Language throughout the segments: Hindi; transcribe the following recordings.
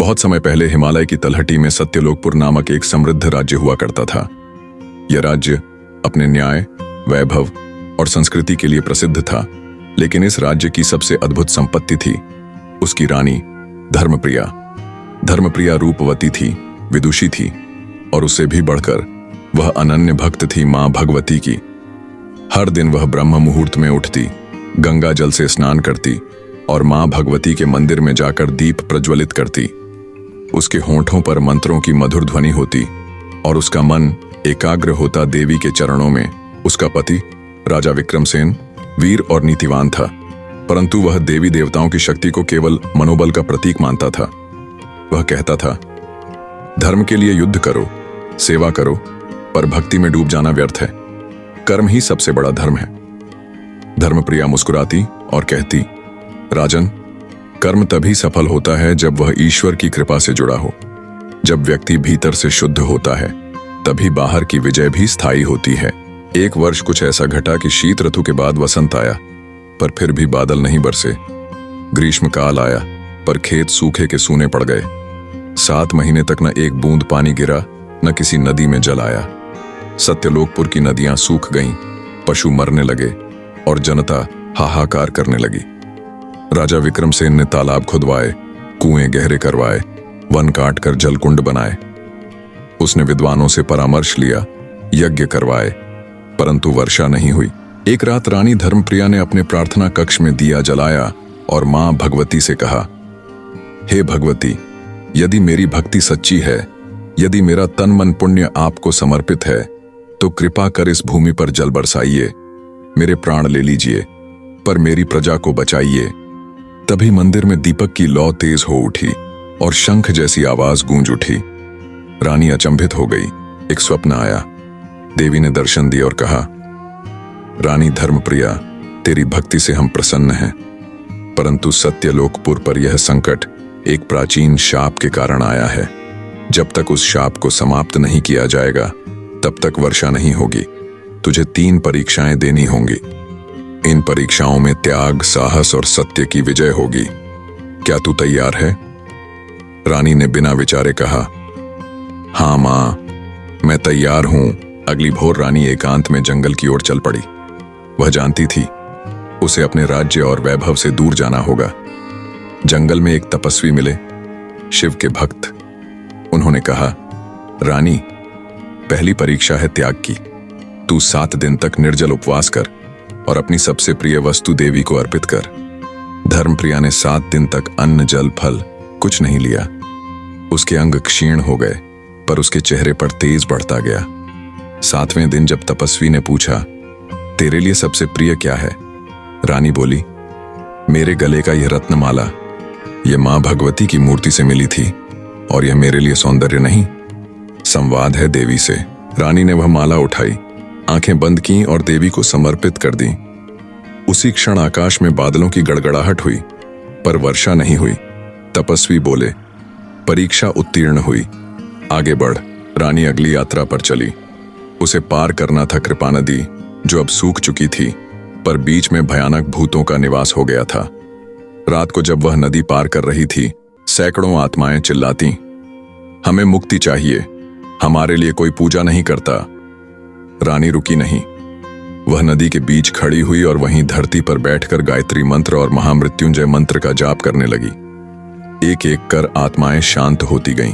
बहुत समय पहले हिमालय की तलहटी में सत्यलोकपुर नामक एक समृद्ध राज्य हुआ करता था। यह राज्य अपने न्याय, वैभव और संस्कृति के लिए प्रसिद्ध था, लेकिन इस राज्य की सबसे अद्भुत संपत्ति थी उसकी रानी धर्मप्रिया। धर्मप्रिया रूपवती थी, विदुषी थी और उससे भी बढ़कर वह अनन्य भक्त थी मां भगवती की। हर दिन वह ब्रह्म मुहूर्त में उठती, गंगा जल से स्नान करती और मां भगवती के मंदिर में जाकर दीप प्रज्वलित करती। उसके होंठों पर मंत्रों की मधुर ध्वनि होती और उसका मन एकाग्र होता देवी के चरणों में। उसका पति राजा विक्रमसेन वीर और नीतिवान था, परंतु वह देवी देवताओं की शक्ति को केवल मनोबल का प्रतीक मानता था। वह कहता था, धर्म के लिए युद्ध करो, सेवा करो, पर भक्ति में डूब जाना व्यर्थ है। कर्म ही सबसे बड़ा धर्म है। धर्मप्रिया मुस्कुराती और कहती, राजन, कर्म तभी सफल होता है जब वह ईश्वर की कृपा से जुड़ा हो। जब व्यक्ति भीतर से शुद्ध होता है तभी बाहर की विजय भी स्थायी होती है। एक वर्ष कुछ ऐसा घटा कि शीत ऋतु के बाद वसंत आया, पर फिर भी बादल नहीं बरसे। ग्रीष्मकाल आया, पर खेत सूखे के सूने पड़ गए। 7 महीने तक न एक बूंद पानी गिरा, न किसी नदी में जल आया। सत्यलोकपुर की नदियां सूख गईं, पशु मरने लगे और जनता हाहाकार करने लगी। राजा विक्रमसेन ने तालाब खुदवाए, कुएं गहरे करवाए, वन काटकर जलकुंड बनाए। उसने विद्वानों से परामर्श लिया, यज्ञ करवाए, परंतु वर्षा नहीं हुई। एक रात रानी धर्मप्रिया ने अपने प्रार्थना कक्ष में दिया जलाया और मां भगवती से कहा, हे भगवती, यदि मेरी भक्ति सच्ची है, यदि मेरा तन मन पुण्य आपको समर्पित है, तो कृपा कर इस भूमि पर जल बरसाइए। मेरे प्राण ले लीजिए, पर मेरी प्रजा को बचाइए। तभी मंदिर में दीपक की लौ तेज हो उठी और शंख जैसी आवाज गूंज उठी। रानी अचंभित हो गई। एक स्वप्न आया। देवी ने दर्शन दिया और कहा, रानी धर्मप्रिया, तेरी भक्ति से हम प्रसन्न हैं, परंतु सत्यलोकपुर पर यह संकट एक प्राचीन शाप के कारण आया है। जब तक उस शाप को समाप्त नहीं किया जाएगा तब तक वर्षा नहीं होगी। तुझे 3 परीक्षाएं देनी होंगी। इन परीक्षाओं में त्याग, साहस और सत्य की विजय होगी। क्या तू तैयार है? रानी ने बिना विचारे कहा, हाँ मां, मैं तैयार हूं। अगली भोर रानी एकांत में जंगल की ओर चल पड़ी। वह जानती थी उसे अपने राज्य और वैभव से दूर जाना होगा। जंगल में एक तपस्वी मिले, शिव के भक्त। उन्होंने कहा, रानी, पहली परीक्षा है त्याग की। तू 7 दिन तक निर्जल उपवास कर और अपनी सबसे प्रिय वस्तु देवी को अर्पित कर। धर्मप्रिया ने 7 दिन तक अन्न, जल, फल कुछ नहीं लिया। उसके अंग क्षीण हो गए, पर उसके चेहरे पर तेज बढ़ता गया। 7वें दिन जब तपस्वी ने पूछा, तेरे लिए सबसे प्रिय क्या है? रानी बोली, मेरे गले का यह रत्नमाला, यह मां भगवती की मूर्ति से मिली थी और यह मेरे लिए सौंदर्य नहीं, संवाद है देवी से। रानी ने वह माला उठाई, आंखें बंद की और देवी को समर्पित कर दी। उसी क्षण आकाश में बादलों की गड़गड़ाहट हुई, पर वर्षा नहीं हुई। तपस्वी बोले, परीक्षा उत्तीर्ण हुई, आगे बढ़। रानी अगली यात्रा पर चली। उसे पार करना था कृपा नदी, जो अब सूख चुकी थी, पर बीच में भयानक भूतों का निवास हो गया था। रात को जब वह नदी पार कर रही थी, सैकड़ों आत्माएं चिल्लाती, हमें मुक्ति चाहिए, हमारे लिए कोई पूजा नहीं करता। रानी रुकी नहीं। वह नदी के बीच खड़ी हुई और वहीं धरती पर बैठकर गायत्री मंत्र और महामृत्युंजय मंत्र का जाप करने लगी। एक एक कर आत्माएं शांत होती गईं।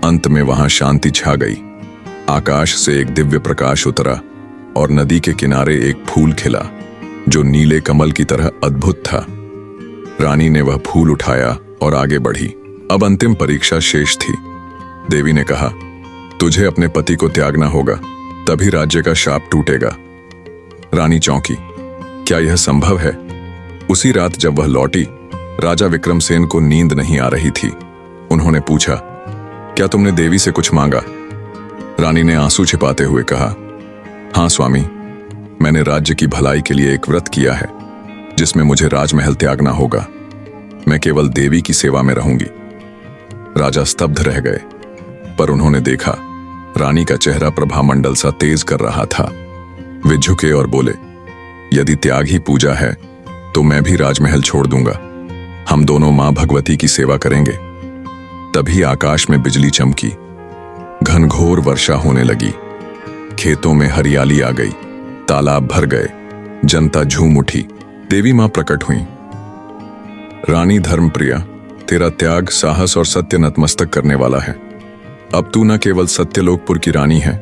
अंत में वहां शांति छा गई। आकाश से एक दिव्य प्रकाश उतरा और नदी के किनारे एक फूल खिला, जो नीले कमल की तरह अद्भुत था। रानी ने वह फूल उठाया और आगे बढ़ी। अब अंतिम परीक्षा शेष थी। देवी ने कहा, तुझे अपने पति को त्यागना होगा, तभी राज्य का शाप टूटेगा। रानी चौंकी, क्या यह संभव है? उसी रात जब वह लौटी, राजा विक्रमसेन को नींद नहीं आ रही थी। उन्होंने पूछा, क्या तुमने देवी से कुछ मांगा? रानी ने आंसू छिपाते हुए कहा, हाँ स्वामी, मैंने राज्य की भलाई के लिए एक व्रत किया है, जिसमें मुझे राजमहल त्यागना होगा। मैं केवल देवी की सेवा में रहूंगी। राजा स्तब्ध रह गए, पर उन्होंने देखा रानी का चेहरा प्रभामंडल सा तेज कर रहा था। वे झुके और बोले, यदि त्याग ही पूजा है तो मैं भी राजमहल छोड़ दूंगा। हम दोनों मां भगवती की सेवा करेंगे। तभी आकाश में बिजली चमकी, घनघोर वर्षा होने लगी, खेतों में हरियाली आ गई, तालाब भर गए, जनता झूम उठी, देवी मां प्रकट हुई। रानी धर्मप्रिया, तेरा त्याग, साहस और सत्य नतमस्तक करने वाला है। अब तू न केवल सत्यलोकपुर की रानी है,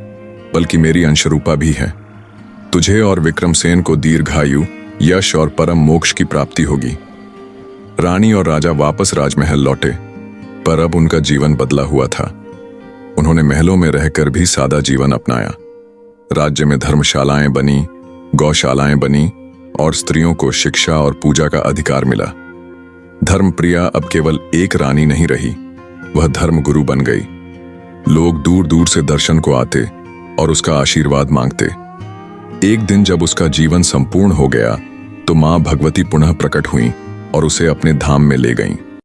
बल्कि मेरी अंशरूपा भी है। तुझे और विक्रमसेन को दीर्घायु, यश और परम मोक्ष की प्राप्ति होगी। रानी और राजा वापस राजमहल लौटे, पर अब उनका जीवन बदला हुआ था। उन्होंने महलों में रहकर भी सादा जीवन अपनाया। राज्य में धर्मशालाएं बनी, गौशालाएं बनी और स्त्रियों को शिक्षा और पूजा का अधिकार मिला। धर्मप्रिया अब केवल एक रानी नहीं रही, वह धर्मगुरु बन गई। लोग दूर दूर से दर्शन को आते और उसका आशीर्वाद मांगते। एक दिन जब उसका जीवन संपूर्ण हो गया, तो मां भगवती पुनः प्रकट हुई और उसे अपने धाम में ले गईं।